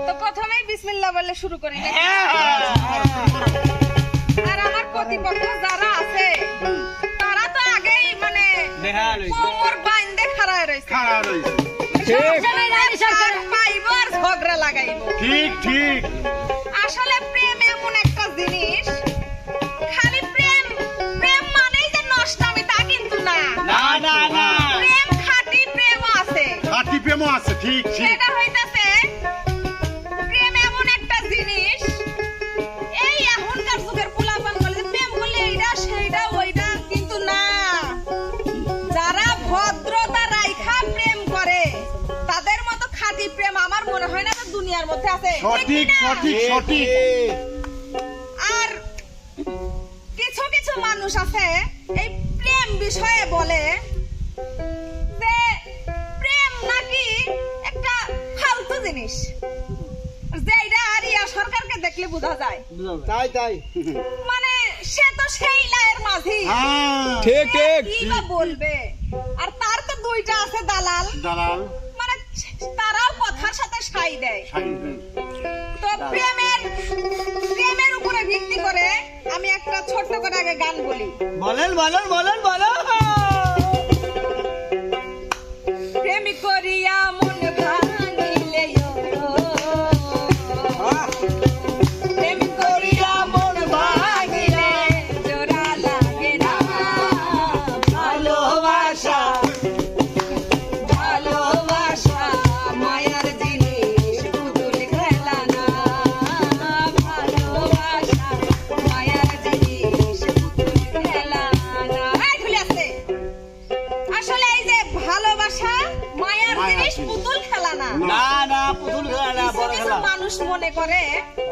তো প্রথমেই বিসমিল্লাহ বলে শুরু করি নাকি? আর আমার প্রতিপক্ষ যারা আছে তারা তো আগেই মানে কোমর বাইন্ধে খাড়া রয়েছে। পাইবো আর ঝগড়া লাগাইবো। ঠিক ঠিক। আসলে প্রেম এমন একটা জিনিস, খালি প্রেম প্রেম মানেই যে নষ্টামি তা কিন্তু না। না না না, প্রেম খাঁটি প্রেম আছে। খাঁটি প্রেমও আছে। ঠিক ঠিক। সেটা হইতাছে প্রেম এমন একটা জিনিস, এই এখনকার যুগের পোলাপান বলে যে প্রেম করলে এইটা সেইটা ওইটা, কিন্তু না। যারা ভদ্রতা রাইখা প্রেম করে তাদের মতো খাঁটি প্রেম আমার মনে হয় না যে দুনিয়ার মধ্যে আছে। সঠিক সঠিক সঠিক। আর কিছু কিছু মানুষ আছে এই প্রেম বিষয়ে বলে যে প্রেম নাকি একটা ফালতু জিনিস, যেটা রিয়া সরকারকে দেখলে বোঝা যায়। তাই তাই। মানে সে তো সেই লায়ের মাঝি, ঠিক ঠিক। কি বা বলবে। আর তার তো দুইটা আছে দালাল, দালাল মানে তারাও কথার সাথে সাই দেয়। তো প্রেমের উপরে ভিত্তি করে আমি একটা ছোট্ট করে আগে গান বলি। বলেন বলেন বলেন বলেন। প্রেম করিয়া মন ভাঙিলে প্রেম করিয়া মন ভাঙিলে জোড়া লাগে না ভালোবাসা। ভালোবাসা মায়ার জিনিস, পুতুল খেলা না। ভালোবাসা মায়ার জিনিস, পুতুল খেলা না। এই ঝুলি আছে। আসলে এই যে ভালোবাসা মায়ার জিনিস, পুতুল খেলা না। না না, পুতুল খেলা না, কিছু বড় কিছু খেলা। মানুষ মনে করে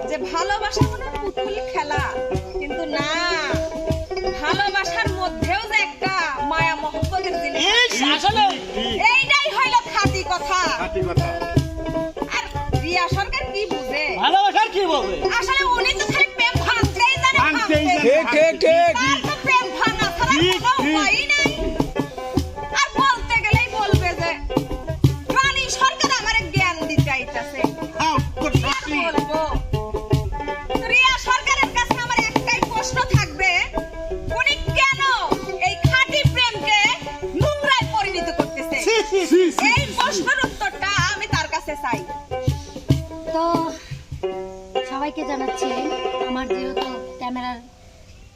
যে ভালোবাসা মানে পুতুল খেলা, কিন্তু না। ভালোবাসার মধ্যেও যে একটা মায়া মহব্বতের জিনিস আছে। আসলে এইটাই হইলো খাঁটি কথা। খাঁটি কথা। আর রিয়া সরকার কি বুঝে? ভালোবাসার কি বলবে? আসলে উনি তো খালি প্রেম ভাঙতেই জানে, ভাঙতেই জানে। ভাঙতে। ঠিক ঠিক ঠিক। তার তো প্রেম ভাঙা ছাড়া ঠিক, কোনো ঠিক। উপায়ই নাই। আর বলতে গেলেই বলবে যে রানী সরকার আমারে জ্ঞান দিতে আইতাছে। কি আর বলবো? রিয়া সরকারের কাছে আমার একটাই প্রশ্ন থাকবে, উনি কেন এই খাঁটি প্রেমকে নোংরায় পরিণত করতেছে? এই প্রশ্নের উত্তরটা আমি তার কাছে চাই। তো সবাইকে জানাচ্ছি, আমার যেহেতু ক্যামেরার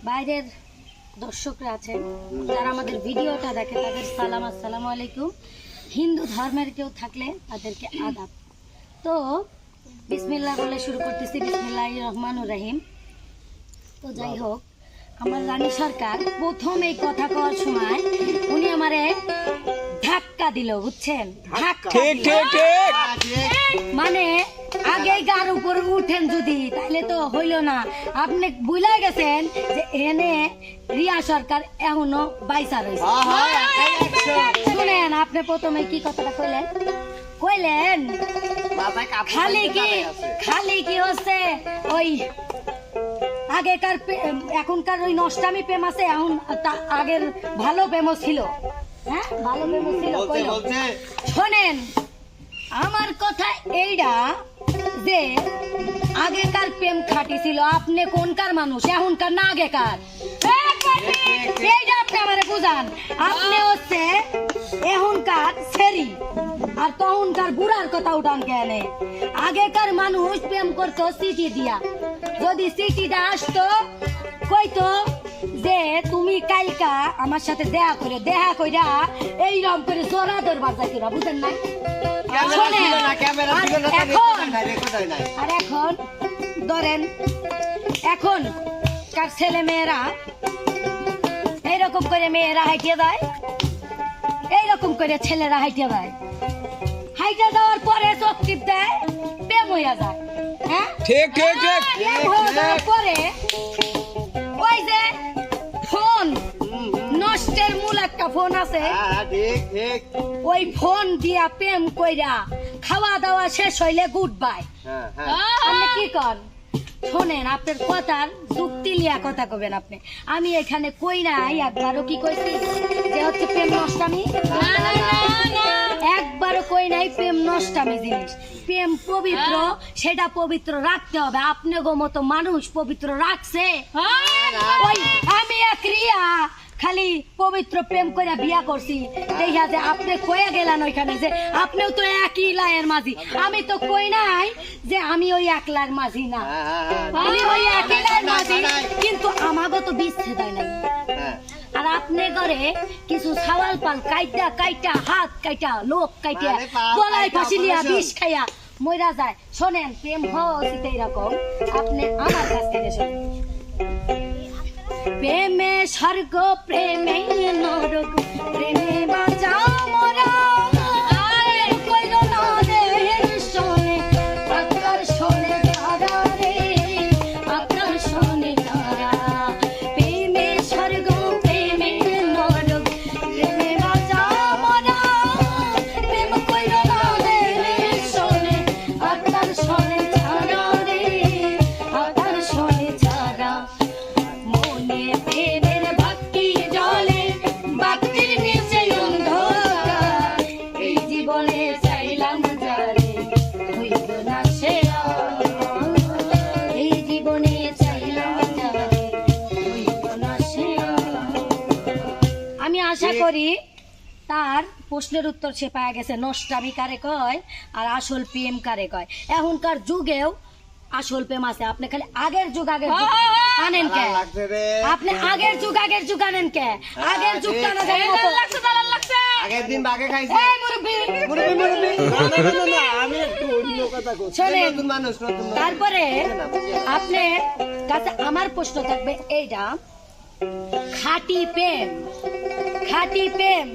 বাইরের দর্শকরা আছে যারা আমাদের ভিডিওটা দেখে তাদের সালাম, আসসালামু আলাইকুম। হিন্দু ধর্মের কেউ থাকলে তাদেরকে আদাব। তো বিসমিল্লাহ বলে শুরু করতেছি, বিসমিল্লাহির রহমানুর রহিম। তো যাই হোক, আমার রানী সরকার প্রথম এই কথা কওয়ার সময় উনি আমারে ধাক্কা দিল, বুঝছেন? ধাক্কা ঠিক দিল। ঠিক ঠিক। মানে আগে গার উপরে উঠেন যদি, তাহলে তো হইল না। আপনি বুঝলা গেছেন যে এনে রিয়া সরকার এখনো বাইসা রয়েছে। শুনেন, আপনি প্রথমে কি কথাটা কইলেন? খালি কি হচ্ছে ওই আগেকার এখনকার ওই নষ্টামি প্রেম আছে, এখন আগের ভালো প্রেমও ছিল। হ্যাঁ, ভালো প্রেমও ছিল। শোনেন, আমার কথা এইটা যে আগেকার প্রেম খাঁটি ছিল। আপনি কোনকার মানুষ, এখনকার না আগেকার? এইটা আপনি আমারে বুঝান। আপনি হচ্ছে এখনকার সেরি আর তখনকার বুড়ার কথা উঠান কেন? আগেকার মানুষ প্রেম করতো চিঠি দিয়া। যদি চিঠিটা আসতো, কইতো যে তুমি কালকা আমার সাথে দেখা কইরা এইরকম করে জোড়া দরবার যাইতো না, বুঝেন না? আর এখন ধরেন, এখন কার ছেলে মেয়েরা এইরকম করে মেয়েরা হাইটিয়ে যায়, এইরকম করে ছেলেরা হাইটিয়ে যায়। হাইটে যাওয়ার পরে চোখ টিপ দেয়, প্রেম হইয়া যায়। হ্যাঁ, ঠিক ঠিক ঠিক। প্রেম হয়ে যাওয়ার পরে ওই যে ফোন, নষ্টের মূল একটা ফোন আছে, ওই ফোন দিয়া প্রেম কইরা খাওয়া দাওয়া শেষ হইলে গুড বাই। আপনি কি কর? শোনেন, আপনার কথার যুক্তি লিয়া কথা কবেন আপনি। আমি এখানে কই নাই একবারও কি কইছি যে হচ্ছে প্রেম নষ্টামি? না না না না, একবারও কই নাই প্রেম নষ্টামি জিনিস। প্রেম পবিত্র, সেটা পবিত্র রাখতে হবে। আপনি গো মতো মানুষ পবিত্র রাখছে? ওই আমি এক রিয়া খালি পবিত্র প্রেম করে বিয়া করছি, দেখা যে আপনি কয়ে গেলেন ওইখানে যে আপনিও তো একই লায়ের মাঝি। আমি তো কই নাই যে আমি ওই একলার মাঝি না, আমি ওই একই লায়ের মাঝি, কিন্তু আমাগো তো বিচ্ছেদ হয় নাই। আর আপনি ঘরে কিছু সাওয়াল পাল কাইটা কাইটা হাত কাইটা লোক কাইটা গলায় ফাঁসি লিয়া বিষ খাইয়া মইরা যায়। শোনেন, প্রেম হওয়া উচিত এরকম। আপনি আমার কাছ থেকে শোনেন। প্রেমে স্বর্গ প্রেমে নরক, প্রেমে বাঁচাও মোরা, প্রেম কইরো না দেহের শোনে, আত্মার শোনে তারা রে, আত্মার শোনে তারা। প্রেমে স্বর্গ প্রেমে নরক, প্রেমে বাঁচাও মোরা, প্রেম কইরো না দেহের শোনে, আত্মার শোনে তারা রে, আত্মার শোনে তারা। মনে প্রেমের ভক্তি জলে, ভক্তির নিচে অন্ধকার, এই জীবনে চাইলাম যারে হইল না সে আর, এই জীবনে চাইলাম যারে হইল না সে আর। আমি আশা করি তার প্রশ্নের উত্তর সে পাওয়া গেছে। নষ্টামি কারে কয় আর আসল প্রেম কারে কয়। এখনকার যুগেও আসল প্রেম আছে। আপনি খালি আগের যুগ আনেন কে? আপনি আগের যুগ আনেন কে? আগের যুগটা না জানি মতো আগের দিন বাগে খাইছে। এই মুরব্বি, না, আমি একটু অন্য কথা বলছি। শোনেন, নতুন মানুষ, নতুন মানুষ। তারপরে আপনি কাছে আমার প্রশ্ন থাকবে এইটা, খাঁটি প্রেম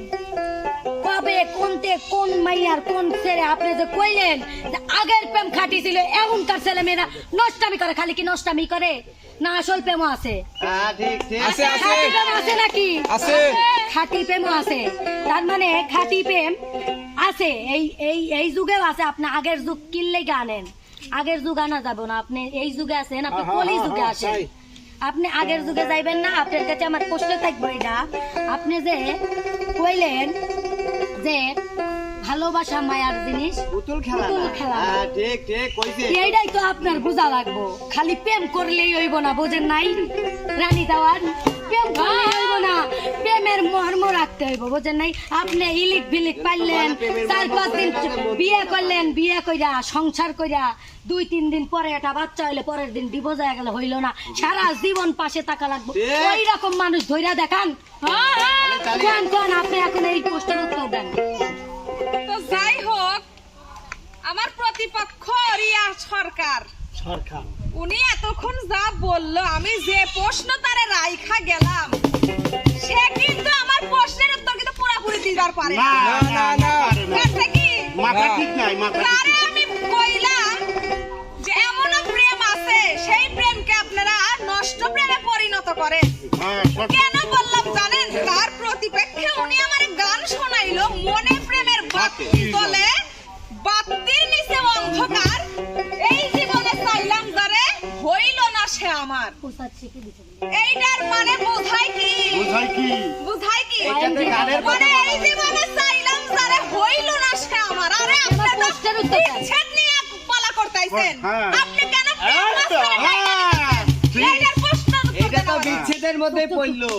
কবে কোনতে কোন মাইয়ার কোন ছেলে? আপনি যে কইলেন যে আগের প্রেম খাঁটি ছিল, এখনকার ছেলে মেয়েরা নষ্টামি করে। খালি কি নষ্টামি করে না আসল প্রেমও আছে? ঠিক ঠিক খাঁটি প্রেম আছে নাকি? আছে। খাঁটি প্রেমও আছে। তার মানে খাঁটি প্রেম আছে, এই যুগেও আছে। আপনি আগের যুগ কিনলে গানেন, আগের যুগ আনা যাব না। আপনি এই যুগে আছেন, আপনি কলি যুগে আসেন, আপনি আগের যুগে যাইবেন না। আপনার কাছে আমার প্রশ্ন থাকবে এটা, আপনি যে কইলেন যে ভালোবাসা মায়ার জিনিস, পুতুল খেলা পুতুল খেলা না। ঠিক ঠিক কইছে। এইটাই তো আপনার বোঝা লাগবো। খালি প্রেম করলেই হইব না, বোঝেন নাই রানী দেওয়ার? প্রেম করলেই হইব না, প্রেমের মর্ম রাখতে হইব, বোঝেন নাই? আপনি ইলিক বিলিক পাইলেন, 4-5 দিন বিয়ে করলেন, বিয়ে কইরা সংসার কইরা 2-3 দিন পরে একটা বাচ্চা হইলে পরের দিন ডিভোর্স হয়ে গেল, হইল না। সারা জীবন পাশে থাকা লাগবে। ওই রকম মানুষ ধইরা দেখান। কোন আপনি এখন এই প্রশ্নের উত্তর দেন। তো যাই হোক, আমার প্রতিপক্ষ রিয়া সরকার, উনি এতক্ষণ যা বললো, আমি যে প্রশ্ন তারে রাইখা গেলাম, সে কিন্তু আমার প্রশ্নের উত্তর কিন্তু পুরোপুরি দিবার পারে না। কারণটা কি? মাথা ঠিক নাই, মাথা ঠিক তারে আমি কইলাম যে এমনও প্রেম আছে, সেই প্রেমকে আপনারা নষ্ট প্রেমে পরিণত করেন। কেন বললাম জানেন? তার প্রতিপক্ষে উনি আমার গান শোনাইলো, মনে প্রেমের বাতি তলে, বাতির নিচে অন্ধকার, এই জীবনে চাইলাম যারে হইল না সে আমার। এইটার মানে বোঝায় কি? বুঝায় কি? এটাতে গানের কথা মানে বলা এই জীবনে চাইলাম যারে হইল না সে আমার। আরে আপনি তো প্রশ্নের উত্তর দেন। বিচ্ছেদ নিয়ে পালা করতেছেন, হ্যাঁ। আপনি কেন প্রেম এই তো, মাস্টারে খাইয়া হ্যাঁ, দিতেছেন? ঠিক। এইটার প্রশ্নের উত্তর এটা তো দেন। বিচ্ছেদের মধ্যে পড়লো।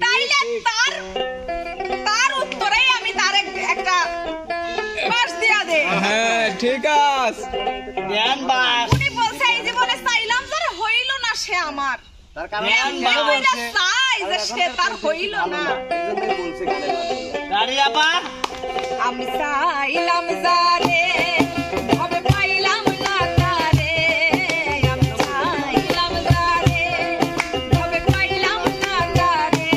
তাইলে তার উত্তরেই আমি তার একটা পাস দিয়া দে। হ্যাঁ ঠিক আছে। জ্ঞান বাস। উনি বলছে এই জীবনে চাইলাম যার হইল না সে আমার। তার কারণ এমনি হইলা চাই যে সে তার হইল না। এজন্যই বলছে গানের মাধ্যমে। গাড়ি আপা, আমি চাইলাম যারে হবে পাইলাম না তারে, আমি চাইলাম যারে হবে পাইলাম না তারে,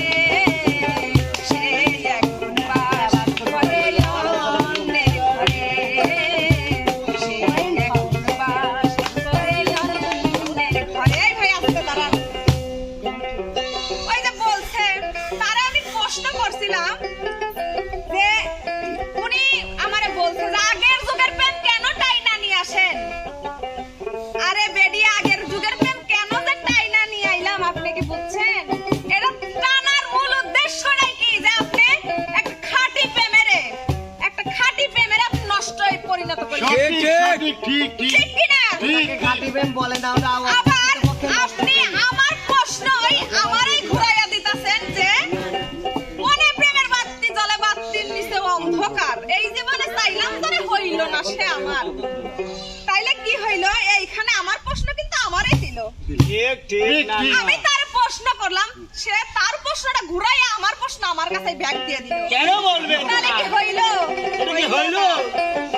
সে এখন বাস করে লন্ডনের ঘরে, সে এখন বাস করে লন্ডনের ঘরে। এই ভাই আসতে দাঁড়ান। ওই যে বলছে, তারা আমি প্রশ্ন করছিলাম যে উনি আমারে বলছে যে আগের যুগের ঠিক কিনা? খাঁটি প্রেম বলে না ওটা আবার আপনি আমার প্রশ্নই আমারই ঘুরাইয়া দিতেছেন যে মনে প্রেমের বাতি জ্বলে বাতির নিচে অন্ধকার, এই জীবনে চাইলাম ধরে হইল না সে আমার, তাইলে কি হইল? এইখানে আমার প্রশ্ন কিন্তু আমারই ছিল। ঠিক ঠিক না আমি তার প্রশ্ন করলাম, সে তার প্রশ্নটা ঘুরাইয়া আমার প্রশ্ন আমার কাছে ব্যাগ দিয়ে দিল। কেন বলবেন তাহলে কি হইল? এটা কি হইলো?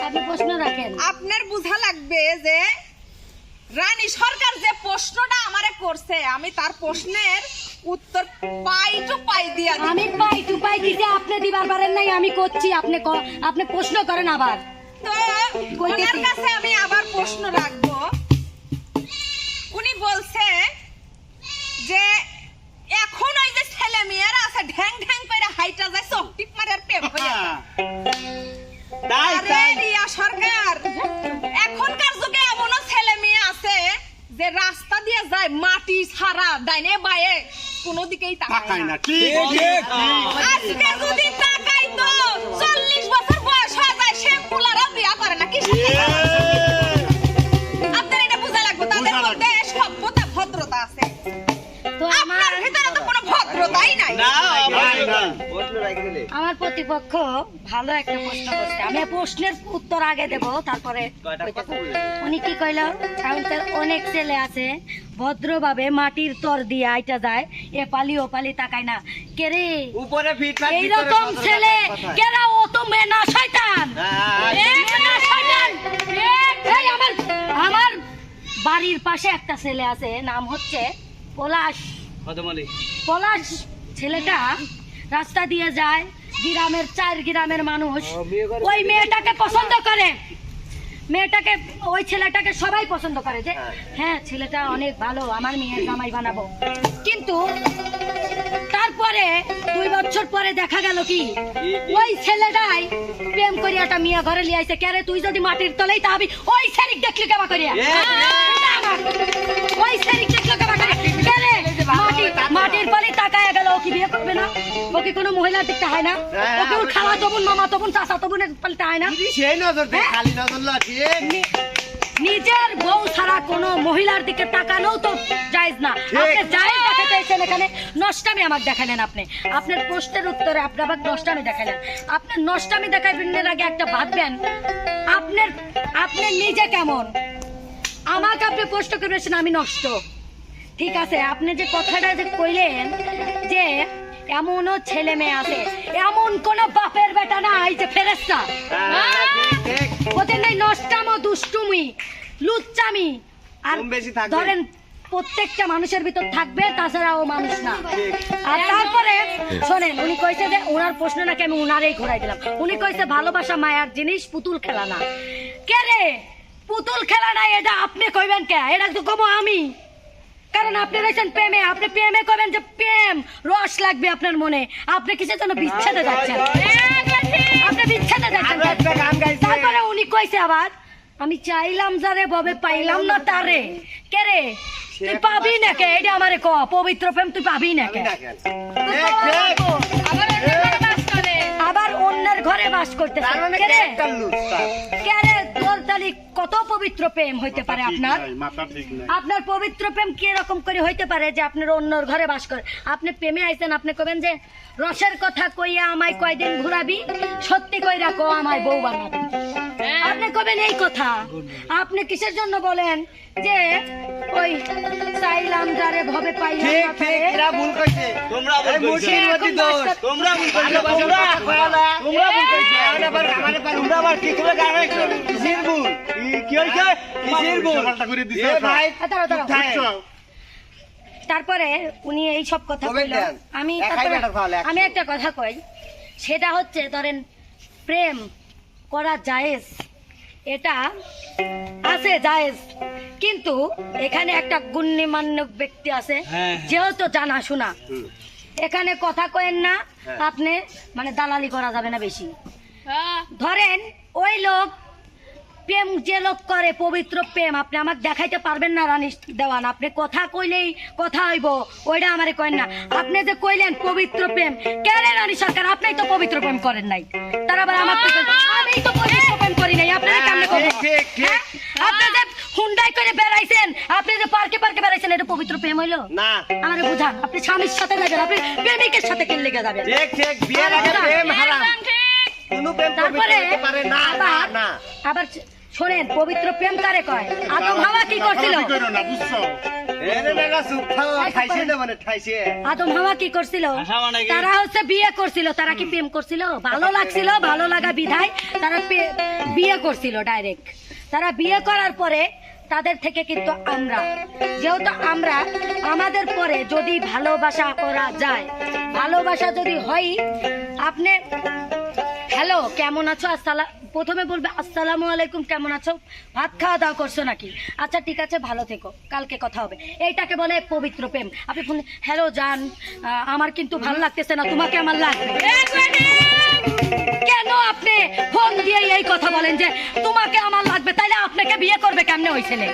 আপনি প্রশ্ন রাখেন। আপনার বুঝা লাগবে যে রানী সরকার যে প্রশ্নটা আমারে করছে, আমি তার প্রশ্নের উত্তর পাই টু পাই দিয়া দিই। আমি পাই টু পাই দিতে আপনি দিবার পারেন নাই, আমি করছি, আপনি প্রশ্ন করেন আবার। তো কইতেছি। ওনার কাছে আমি আবার প্রশ্ন রাখবো। উনি বলছে যে এখন ওই যে ছেলে মেয়েরা আছে ঢ্যাং ঢ্যাং করে হাইটা যায় চোখ টিপ মারে আর প্রেম হয়ে যায়। তাই আরে তাই রিয়া সরকার, এখনকার যুগে এমনও ছেলে মেয়ে আছে যে রাস্তা দিয়ে যায় মাটি ছাড়া ডাইনে বায়ে কোনো দিকেই তাকায় না। ঠিক ঠিক। আজকে যদি তাকাই তো 40 বছর বয়স হয়ে যায়, সে ফুলারাও বিয়া করে না। কি আপনার এটা বোঝা লাগবে, তাদের মধ্যে সভ্যতা ভদ্রতা আছে, তো আপনার ভিতরে তো কোনো ভদ্রতাই নাই। না ভাই না আমার প্রতিপক্ষ ভালো একটা প্রশ্ন করছে, আমি প্রশ্নের উত্তর আগে দেব, তারপরে উনি কি কইল? কারণ অনেক ছেলে আছে ভদ্রভাবে মাটির তর দিয়ে আইটা যায়, এ পালি ও পালি তাকায় না। কে রে উপরে ফিটফাট এইরকম ছেলে কেরা? ও তো মেনা শয়তান, মেনা শয়তান। এই আমার বাড়ির পাশে একটা ছেলে আছে, নাম হচ্ছে পলাশ। পলাশ ছেলেটা রাস্তা দিয়ে যায়, গ্রামের 4 গ্রামের মানুষ ওই মেয়েটাকে পছন্দ করে, মেয়েটাকে ওই ছেলেটাকে সবাই পছন্দ করে যে হ্যাঁ ছেলেটা অনেক ভালো, আমার মেয়ের জামাই বানাবো। কিন্তু তারপরে 2 বছর পরে দেখা গেল কি ওই ছেলেটাই প্রেম করিয়া একটা মেয়ে ঘরে লিয়ে আইছে। কে রে তুই যদি মাটির তলেই তাহবি ওই ছেড়িক দেখলি কেবা করিয়া, ওই ছেড়িক দেখলি কেবা করিয়া। কে রে মাটির পরে তাকায় গেল, ও কি বিয়ে করবে না? ও কি কোনো মহিলার দিকতে হয় না? ওকে ওর খালা তবুন মামা তবুন চাচা তবুনের পাল্টা হয় না? সেই নজর দে খালি নজর লা ঠিক নিজের বউ ছাড়া কোনো মহিলার দিকে তাকানো তো জায়েজ না। আপনি জায়েজ দেখাতে চাইছেন এখানে, নষ্টামি আমাকে দেখালেন। আপনি আপনার প্রশ্নের উত্তরে আপনি আবার নষ্টামি দেখালেন। আপনার নষ্টামি দেখাইবেন এর আগে একটা ভাববেন আপনি নিজে কেমন। আমাকে আপনি প্রশ্ন করেছেন আমি নষ্ট, ঠিক আছে? আপনি যে কথাটা যে কইলেন যে এমনও ছেলে মেয়ে আছে, এমন কোন বাপের বেটা নাই যে ফেরেশতা, ওদের নাই নষ্টামো দুষ্টুমি লুচ্চামি। আর কম বেশি থাকবে। ধরেন প্রত্যেকটা মানুষের ভিতর থাকবে, তাছাড়া ও মানুষ না। আর তারপরে শোনেন, উনি কইছে যে ওনার প্রশ্ন নাকি আমি ওনারই ঘুরাই দিলাম। উনি কইছে ভালোবাসা মায়ার জিনিস, পুতুল খেলা না। কে রে পুতুল খেলা না? এটা আপনি কইবেন কে? এটা তো কমো আমি, কারণ আপনি রয়েছেন প্রেমে। আপনি প্রেমে কবেন যে প্রেম রস লাগবে আপনার মনে, আপনি কিসের জন্য বিচ্ছেদে যাচ্ছেন? আপনি বিচ্ছেদে যাচ্ছেন। তারপরে উনি কইছে আবার আমি চাইলাম যারে ববে পাইলাম না তারে। কে রে তুই পাবি না কে? এটা আমারে ক, পবিত্র প্রেম তুই পাবি না কে? আবার অন্যের ঘরে বাস করতেছে। কে রে? কে রে তোর তালি কত পবিত্র প্রেম হইতে পারে আপনার? আপনার পবিত্র প্রেম কি রকম করে হইতে পারে যে আপনার অন্যর ঘরে বাস করে? আপনি প্রেমে আইছেন, আপনি কবেন যে রসের কথা কইয়া আমায় কয়দিন ঘুরাবি, সত্যি কইরা কো আমায় বউ বানাবি। আপনি কবেন এই কথা। আপনি কিসের জন্য বলেন যে ওই চাইলাম যারে ভবে পাইলাম ঠিক না ঠিক তারে? এরা ভুল কইছে তোমরা ভুল কইছো এখন দোষ। তোমরা ভুল কইছো তোমরা ভুল কইছো তোমরা আবার কি করে গাড়ি কিসের ভুল কি হইছে কিসের ভুল এ ভাই দাঁড়াও, দাঁড়াও। বুঝছো তারপরে উনি এই সব কথা কবে কইল। দেন? আমি একাই তারপরে বেটার তাহলে একশো। আমি একটা কথা কই, সেটা হচ্ছে ধরেন প্রেম করা জায়েজ, এটা আছে জায়েজ, কিন্তু এখানে একটা গণ্যমান্য ব্যক্তি আছে যেহেতু জানা শোনা, এখানে কথা কয়েন না আপনি, মানে দালালি করা যাবে না বেশি। ধরেন ওই লোক প্রেম যে লোক করে পবিত্র প্রেম, আপনি আমাকে দেখাইতে পারবেন না রানী দেওয়ান। আপনি কথা কইলেই কথা হইব, ওইটা আমারে কইন না। আপনি যে কইলেন পবিত্র প্রেম, কেন রানী সরকার আপনি তো পবিত্র প্রেম করেন নাই, তার আবার আমাকে আমি তো পবিত্র প্রেম করি নাই, আপনারা কেমনে করবেন? ঠিক ঠিক ঠিক আপনি যে হুন্ডাই করে বেড়াইছেন, আপনি যে পার্কে পার্কে বেড়াইছেন, এটা পবিত্র প্রেম হইলো? না আমারে বুঝান, আপনি স্বামীর সাথে যাবেন, আপনি প্রেমিকের সাথে কেন লেগে যাবেন? ঠিক ঠিক বিয়ের আগে প্রেম হারাম, কোনো প্রেম পবিত্র তারপরে হতে পারে না না না। আবার শোনেন, পবিত্র প্রেম কারে কয়? আদম হাওয়া কি করছিল? এরে বেটা চুপ থাও, খাইছে না মানে খাইছে। আদম হাওয়া কি করছিল? তারা হচ্ছে বিয়ে করছিল। তারা কি প্রেম করছিল? ভালো লাগছিল, ভালো লাগা বিধায় তারা বিয়ে করছিল ডাইরেক্ট। তারা বিয়ে করার পরে তাদের থেকে কিন্তু আমরা, যেহেতু আমরা, আমাদের পরে যদি ভালোবাসা করা যায়, ভালোবাসা যদি হয়, আপনি হ্যালো কেমন আছো, আসসালাম, প্রথমে বলবে আসসালামু আলাইকুম, কেমন আছো, ভাত খাওয়া দাওয়া করছো নাকি, আচ্ছা ঠিক আছে ভালো থেকো, কালকে কথা হবে, এইটাকে বলে পবিত্র প্রেম। আপনি ফোন হ্যালো জান, আমার কিন্তু ভালো লাগতেছে না, তোমাকে আমার লাগবে। কেন আপনি ফোন দিয়ে এই কথা বলেন যে তোমাকে আমার লাগবে? তাইলে আপনাকে বিয়ে করবে কেমনে ওই ছেলে?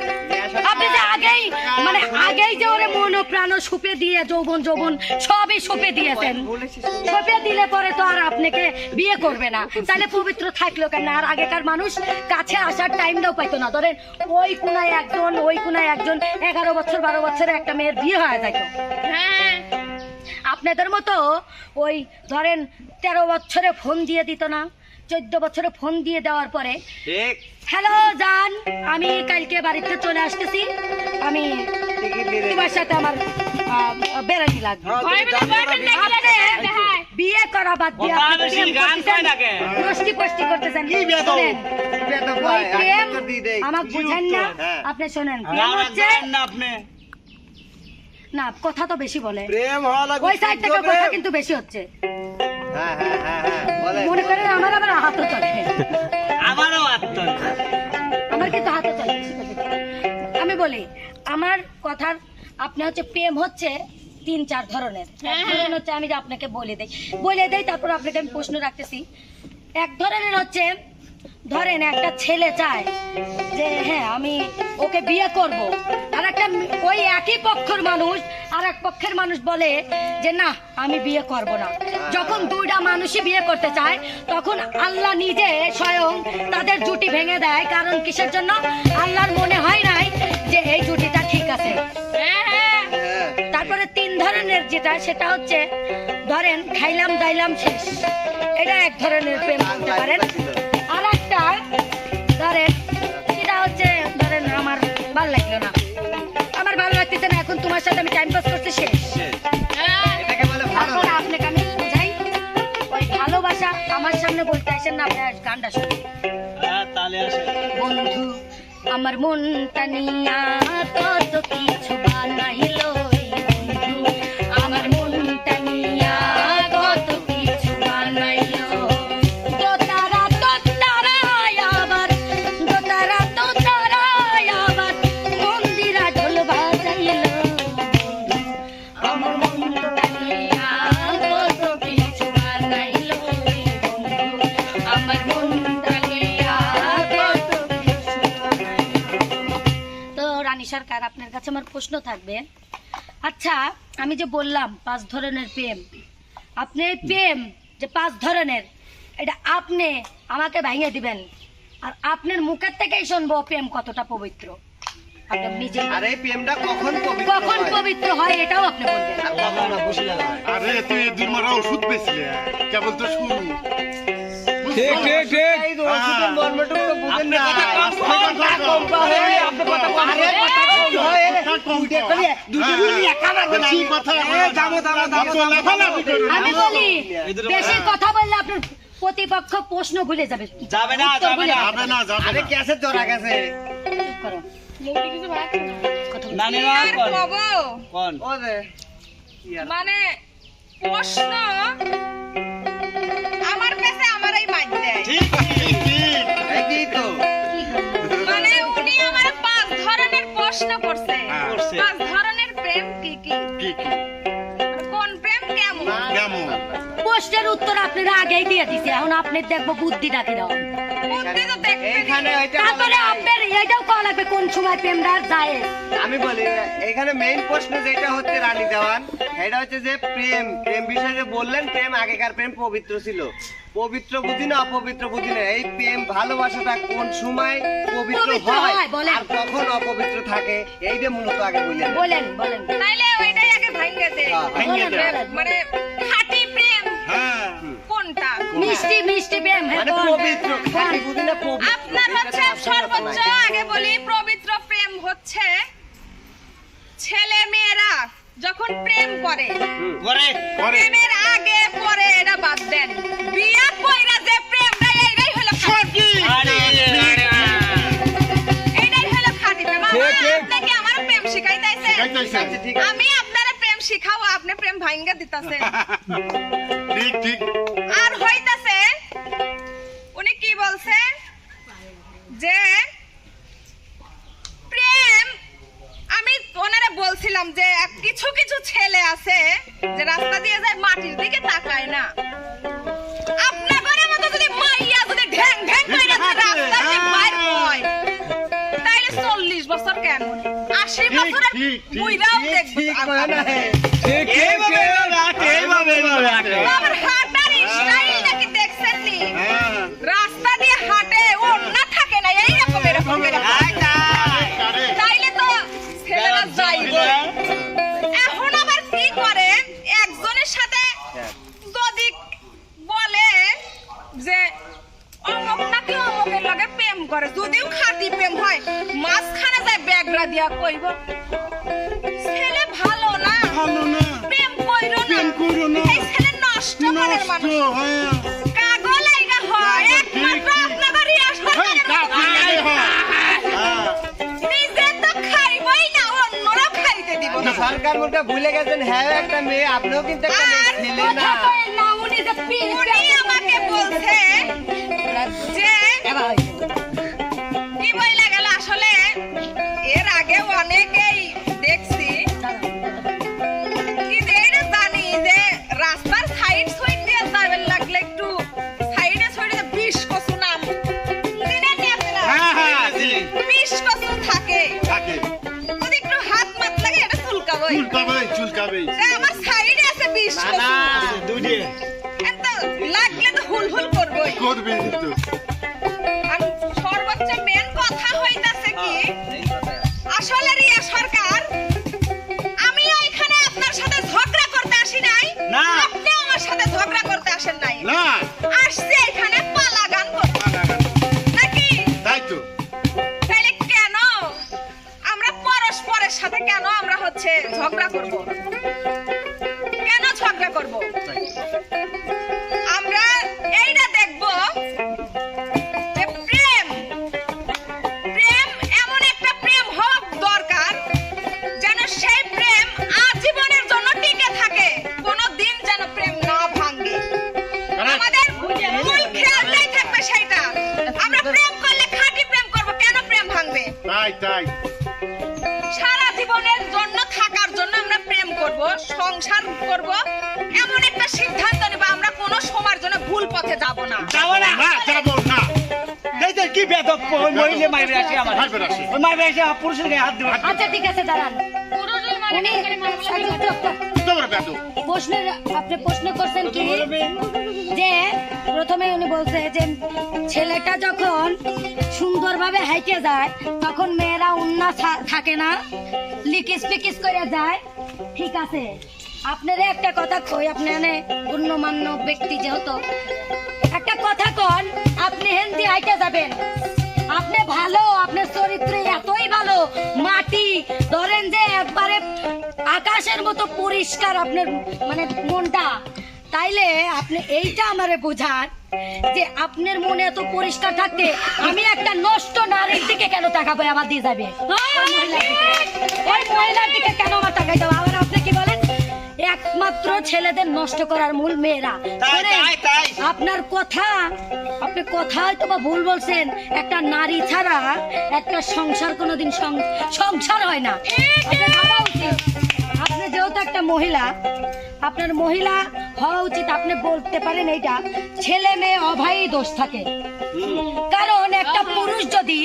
আপনি যে আগেই, মানে আগেই যে ওরে মন প্রাণ সুপে দিয়ে যৌবন যৌবন সবই সুপে দিয়েছেন, সুপে দিলে পরে তো আর আপনাকে বিয়ে করবে না, তাহলে পবিত্র থাকলো কেন? আর আগেকার মানুষ কাছে আসার টাইমটাও পাইতো না। ধরেন ওই কোনায় একজন, ওই কোনায় একজন, 11 বছর 12 বছরে একটা মেয়ের বিয়ে হয়ে যেত। হ্যাঁ, আপনাদের মতো ওই ধরেন 13 বছরে ফোন দিয়ে দিত না, 14 বছরে ফোন দিয়ে দেওয়ার পরে ঠিক হ্যালো জান, আমি কালকে বাড়িতে চলে আসতেছি, আমি তোমার সাথে আমার বেড়ানি লাগবে। বিয়ে করা বাদ দিয়ে গোষ্ঠী পোষ্টি করতেছেন। শোনেন, ওই প্রেম আমাকে বুঝেন না, আপনি শোনেন, প্রেম হচ্ছে না, কথা তো বেশি বলে, ওই সাইড থেকে কথা কিন্তু বেশি হচ্ছে। হ্যাঁ হ্যাঁ হ্যাঁ হ্যাঁ বলে মনে করেন আমার আবার হাতও চলে, আমারও আত্মন আমার কিন্তু হাতও চলে। আমি বলি আমার কথার, আপনি হচ্ছে প্রেম হচ্ছে 3-4 ধরনের। এক ধরনের হচ্ছে, আমি যে আপনাকে বলে দেই, তারপর আপনাকে আমি প্রশ্ন রাখতেছি। এক ধরনের হচ্ছে, ধরেন একটা ছেলে চায় যে হ্যাঁ আমি ওকে বিয়ে করব, আর একটা ওই একই পক্ষের মানুষ আর এক পক্ষের মানুষ বলে যে না আমি বিয়ে করব না। যখন দুইটা মানুষই বিয়ে করতে চায়, তখন আল্লাহ নিজে স্বয়ং তাদের জুটি ভেঙে দেয়। কারণ কিসের জন্য? আল্লাহর মনে হয় নাই যে এই জুটিটা ঠিক আছে। তারপরে 3 ধরনের যেটা, সেটা হচ্ছে ধরেন খাইলাম দাইলাম শেষ, এটা এক ধরনের প্রেম বলতে পারেন। আর একটা ধরেন, সেটা হচ্ছে ধরেন আমার ভালো লাগলো না, আমার ভালো লাগতেছে না, এখন তোমার সাথে আমি টাইম পাস করতে শেষ। এটাকে বলে ভালো। তারপর আপনাকে আমি বুঝাই, ওই ভালোবাসা আমার সামনে বলতে আসেন না, আপনার গানটা শুনুন। বন্ধু আমার মনটা নিয়া কত কিছু বানাইলো, বন্ধু আমার মনটা নিয়া কত কিছু বানাইলো, দোতারা দোতারায় আবার, দোতারা দোতারায় আবার মন্দিরা ঢোল বাজাইলো, আমার মনটা নিয়া কত কিছু বানাইলো, বন্ধু আমার মনটা নিয়া কত কিছু বানাইলো। তো রানী সরকার, আপনার কাছে আমার প্রশ্ন থাকবে, আচ্ছা আমি যে বললাম 5 ধরনের প্রেম, আপনি এই প্রেম যে 5 ধরনের, এটা আপনি আমাকে ভাঙিয়ে দিবেন, আর আপনার মুখের থেকেই শুনবো প্রেম কতটা পবিত্র। আপনি নিজে আরে প্রেমটা কখন পবিত্র কখন হয়? পবিত্র হয় এটাও আপনি বলবেন। আর কখন না খুশি লাগা হয়? আরে তুই দুর্মারা ওষুধ পেয়েছিলে, কেবল তো শুরু। ঠিক ঠিক ঠিক এই তো ওষুধের মর্মটুকু তো বুঝেন না। কথা কম কম, আপনি কথা কম, আরে কথা কম হয়। দুইটা করে, দুইটা মিলি একা লাগবে না। বেশি কথা লাফালাফি করো না। আমি বলি বেশি কথা বললে আপনার প্রতিপক্ষ প্রশ্ন ভুলে যাবে, যাবে না, উত্তর ভুলে যাবে না, যাবে আরে না। ক্যাসে ধরা গেছে। করো। আর কবো, ও যে মানে প্রশ্ন আমার কাছে আমারই মাইর দেয়। ঠিক ঠিক ঠিক। এই তো কি করবো? মানে উনি আমার 5 ধরনের প্রশ্ন করছে। হ্যাঁ। 5 ধরনের প্রেম কি কি, কি কি? কোন প্রেম কেমন? কেমন? প্রশ্নের উত্তর আপনারা আগেই দিয়ে দিছে, এখন আপনি দেখবো বুদ্ধিটা কি দাও। বুদ্ধি তো দেখবেনই। এইখানে ওইটা বলা তারপরে নাই। আপনার এটাও কওয়া লাগবে কোন সময় প্রেমটা যায়। আমি বলি এখানে মেইন প্রশ্ন যেটা হচ্ছে রানী দেওয়ান, এটা হচ্ছে যে প্রেম বিষয়ে যে বললেন, প্রেম আগেকার প্রেম পবিত্র ছিল। পবিত্র বুঝি না অপবিত্র বুঝি না, এই প্রেম ভালোবাসাটা কোন সময় পবিত্র পবিত্র হয় হয়, বলেন। আর কখন অপবিত্র থাকে, এইটা মূলত আগে বললেন। বলেন বলেন তাইলে ওইটাই আগে ভাঙ্গে দে। হ্যাঁ, ভাঙ্গে দে। মানে খাঁটি প্রেম হ্যাঁ কোনটা? মিষ্টি মিষ্টি প্রেম, হ্যাঁ, মানে বল। পবিত্র খাঁটি বুঝি না পবিত্র। আপনার হচ্ছে এটা তো আসল কথা সর্বোচ্চ নয়। আগে বলি পবিত্র প্রেম হচ্ছে ছেলে মেয়েরা যখন প্রেম করে, করে প্রেমের আগে পরে এটা বাদ দেন, বিয়া কইরা যে প্রেমটা এইটাই হলো খাঁটি। এইটাই হলো খাঁটি প্রেম। ঠিক, ঠিক। আপনি কি আমার প্রেম শিখাইতেছেন? শিখাইতেছে। আচ্ছা, ঠিক আছে। আমি আপনারা প্রেম শিখাও, আপনি প্রেম ভাঙ্গা দিতাছেন। ঠিক ঠিক আর হইতাছে উনি কি বলছে যে প্রেম, আমি ওনারে বলছিলাম যে কিছু কিছু ছেলে আছে যে রাস্তা দিয়ে যায় মাটির দিকে তাকায় না। আপনাদের মতো যদি মাইয়া যদি ঢ্যাং ঢ্যাং কইরা যদি রাস্তা দিয়ে বাইর হয়, তাইলে 40 বছর কেন 80 ঠিক, বছরের ঠিক, ঠিক, বুইরাও ঠিক, ঠিক বলে না, হ্যাঁ। ঠিক ঠিক এইভাবে রাখে, এইভাবে রাখে। আমার হাঁটার স্টাইল নাকি দেখছেন নি? হ্যাঁ রাস্তা দিয়ে হাঁটে, ওড়না থাকে না, এইরকম এরকম এরকম। কারে তাইলে তো ছেলেরা যাইব। এখন আবার কি করে, একজনের সাথে যদি বলে যে অমুক নাকি অমুকের লগে প্রেম করে, যদিও খাঁটি প্রেম হয়, মাঝখানে যায় ব্যাগরা দিয়া কইব ছেলে ভালো না, ভালো না প্রেম কইরো না, প্রেম কইরো না। এই ছেলে নষ্ট মনের নষ্ট মানুষ। হ্যাঁ কাগল এইগা হয়, ঠিক, একমাত্র ঠিক। আপনাদের ইয়া হেই, কাপ নিয়ে হয়। হ্যাঁ নিজে তো খাইবই না, অন্যরা খাইতে দিব না। সরকার মোটা ভুলে গেছেন, হ্যাঁ একটা মেয়ে, আপনিও কিন্তু একটা মেয়ে আর ছিলেন না। কথা কইেন না, উনি যে পিন উনি আমাকে বলছে যে কি বইলা গেল, আসলে এর আগে অনেকেই দেখছি কি যে এটা জানি যে রাস্তার সাইড সুইড দিয়ে যাবেন লাগলে একটু সাইডে সাইডে 20 কচু নাম দিনে নিয়ে ফেলা, হ্যাঁ হ্যাঁ জি 20 কচু থাকে, থাকে যদি একটু হাত মাত লাগে এটা চুলকাবই। চুলকাবে যে আমার সাইডে আছে 20 না, কচু, না, দুইটে। এত লাগলে তো হুল হুল করবই। করবে কিন্তু আর সর্বোচ্চ মেন কথা হইতাছে কি, আসলে রিয়া সরকার, আমি এখানে আপনার সাথে ঝগড়া করতে আসি নাই, না। আপনি আমার সাথে ঝগড়া করতে আসেন নাই, না আসছে এখানে পালা গান করতে নাকি? তাই তো তাইলে কেন আমরা পরস্পরের সাথে কেন আমরা হচ্ছে ঝগড়া করব? কেন ঝগড়া করব? আমরা এইটা দেখব যে প্রেম এমন একটা প্রেম হওয়া দরকার যেন সেই প্রেম আজীবনের জন্য টিকে থাকে, কোনো দিন যেন প্রেম না ভাঙে। আমাদের মূল খেয়ালটাই থাকবে সেইটা, আমরা প্রেম করলে খাঁটি প্রেম করব, কেন প্রেম ভাঙবে? তাই তাই সারা জীবনের জন্য থাকার জন্য আমরা প্রেম করব, সংসার করব, এমন একটা সিদ্ধান্ত নেব, আমরা কোনো সময়ের জন্য ভুল পথে যাব না। যাবো না। না যাবো না এই যে কি বেদব, ওই মহিলা মাইরে আসে আমার। মাইরে আসে। ওই মাইরে আসে আমার পুরুষের গায়ে হাত দেবে। আচ্ছা ঠিক আছে দাঁড়ান, উনি তোমরা বেদো প্রশ্নের আপনি প্রশ্ন করছেন কি যে প্রথমে উনি বলছে যে ছেলেটা যখন সুন্দরভাবে হাইটে যায় তখন মেয়েরা উন্না থাকে না, লিকিস পিকিস করে যায়। ঠিক আছে, আপনারা একটা কথা কই, আপনি গণ্যমান্য ব্যক্তি যেহেতু একটা কথা কন, আপনি হেন্দি হাইটে যাবেন, আপনি ভালো, আপনার চরিত্রে এতই ভালো, মাটি ধরেন যে একবারে আকাশের মতো পরিষ্কার আপনার মানে মনটা, তাইলে আপনি এইটা আমারে বোঝান যে আপনার মনে এত পরিষ্কার থাকতে আমি একটা নষ্ট নারীর দিকে কেন তাকাবো, আমার দিয়ে যাবে ওই মহিলার দিকে কেন আমার তাকাই যাবো? আবার আপনি কি বলেন একমাত্র ছেলেদের নষ্ট করার মূল মেয়েরা? তাই, শোনেন, তাই, তাই। আপনার কথা, আপনি কথা হয়তো বা ভুল বলছেন, একটা নারী ছাড়া একটা সংসার কোনোদিন সংসার হয় না। আপনার ভাবা উচিত, আপনি যেহেতু একটা মহিলা, আপনার মহিলা হওয়া উচিত, আপনি বলতে পারেন এইটা ছেলে মেয়ে অভাবেই দোষ থাকে, কারণ একটা পুরুষ যদি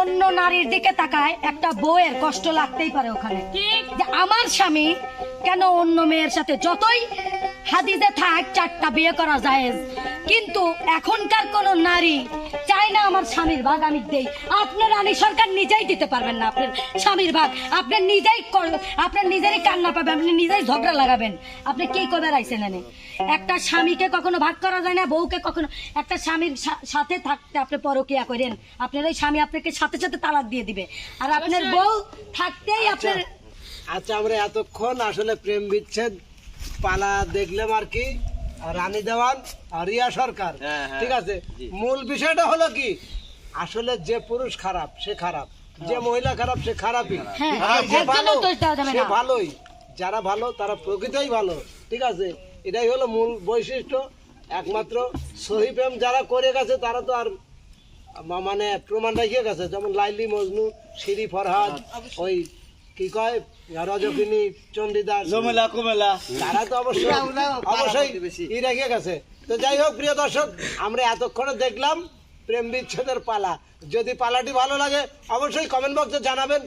অন্য নারীর দিকে তাকায়, একটা বউয়ের কষ্ট লাগতেই পারে ওখানে, যে আমার স্বামী কেন অন্য মেয়ের সাথে, যতই হাদিসে থাক 4টা বিয়ে করা জায়েজ, কিন্তু এখনকার কোন নারী চায় না আমার স্বামীর ভাগ আমি দেই। আপনার রানী সরকার নিজেই দিতে পারবেন না আপনার স্বামীর ভাগ, আপনি নিজেই আপনার নিজেরই কান্না পাবেন, আপনি নিজেই ঝগড়া লাগাবেন। আপনি কি করে আইছেন এনে? একটা স্বামীকে কখনো ভাগ করা যায় না, বউকে কখনো। একটা স্বামীর সাথে থাকতে আপনি পরকিয়া করেন, আপনার ওই স্বামী আপনাকে সাথে সাথে তালাক দিয়ে দিবে, আর আপনার বউ থাকতেই আপনার। আচ্ছা, আমরা এতক্ষণ আসলে প্রেম বিচ্ছেদ পালা দেখলাম আর কি, রানী দেওয়ান আর রিয়া সরকার, হ্যাঁ, হ্যাঁ, ঠিক আছে। জি। মূল বিষয়টা হলো কি, আসলে যে পুরুষ খারাপ সে খারাপ, যে মহিলা খারাপ সে খারাপই, হ্যাঁ, আর যে একজনের ভালো দোষ দেওয়া যাবে সে না। ভালোই। যারা ভালো তারা প্রকৃতই ভালো, ঠিক আছে। এটাই হলো মূল বৈশিষ্ট্য। একমাত্র সহি প্রেম যারা করে গেছে তারা তো আর মানে প্রমাণ রেখে গেছে, যেমন লাইলি মজনু, শিরি ফরহাদ, ওই কি কয় রজকিনী, চণ্ডীদাস, তারা তো অবশ্যই ই রেখে গেছে। তো যাই হোক প্রিয় দর্শক, আমরা এতক্ষণে দেখলাম প্রেম বিচ্ছেদের পালা। যদি পালাটি ভালো লাগে অবশ্যই কমেন্ট বক্সে জানাবেন।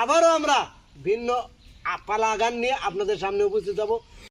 আবারও আমরা ভিন্ন পালা গান নিয়ে আপনাদের সামনে উপস্থিত হব।